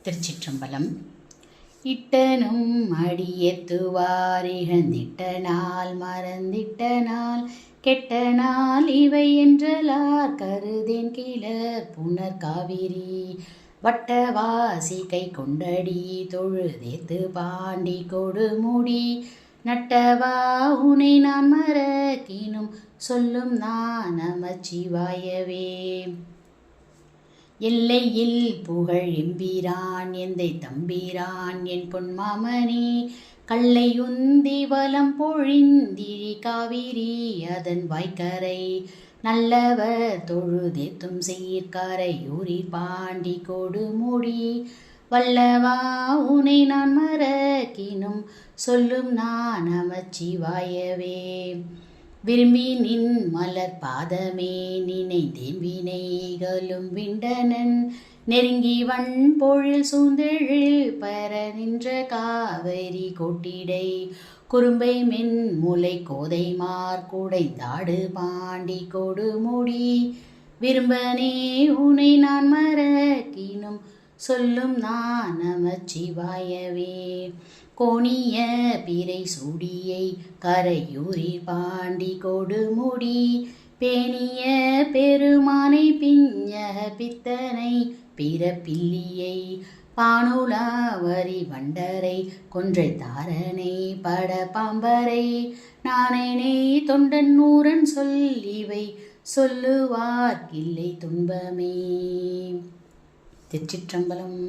திருச்சிற்றம்பலம். இட்டனும் அடியெத்துவார் இகழ்ந்திட்ட நாள் மறந்திட்ட நாள் கெட்ட நாள் இவை என்றலார் கருதேன் கிளர் புனர் காவிரி வட்டவாசி கை கொண்டடி தொழுதேத்து பாண்டி கொடுமுடி நட்டவா உனை நான் மறக்கினும் சொல்லும் நான் நமச்சிவாயவே. எல்லையில் புகழ் எம்பிரான் எந்தை தம்பிரான் என் பொன்மாமணி கல்லையுந்தி வலம் பொழிந்திழி காவிரி அதன் வாய்க்கரை நல்லவர் தொழுதேத்தும் சீர்கரையூரி பாண்டி கொடுமுடி வல்லவா உனை நான் மறக்கினும் சொல்லும் நான் நமச்சிவாயவே. விரும்பி நின் மலர் பாதமே நினைந்தேன் வினைகளும் விண்டனன் நெருங்கி வன் பொழில் சூழ்ந்தெழில் பெற நின்ற காவிரி கொட்டிடை குறும்பை மென் முலை கோதை மார் குடைந்தாடு பாண்டி கொடுமுடி விரும்பனே உனை நான் மறக்கினும் சொல்லும் நான் நமச்சிவாயவே. கோணிய பிறை சூடியை கரையூரி பாண்டி கொடுமுடி பேணிய பெருமானை பிஞ்சக பித்தனை பிறப்பில்லியை பானுலாவரி வண்டரை கொன்றை தாரனை பட பாம்பரை நானேனே தொண்டன் நூறன் சொல்லிவை சொல்லுவார்க்கில்லை துன்பமே. திருச்சிற்றம்பலம்.